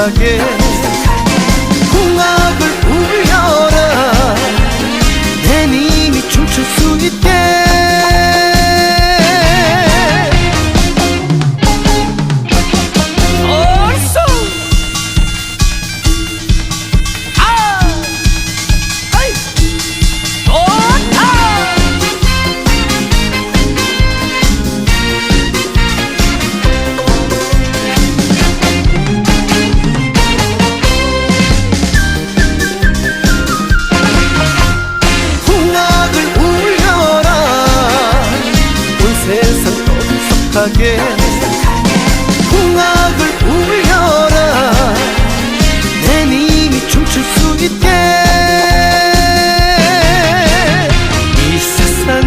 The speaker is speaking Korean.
떠들썩하게 궁합을 울려라 내 님이 춤출 수 있게 세상 떠들썩하게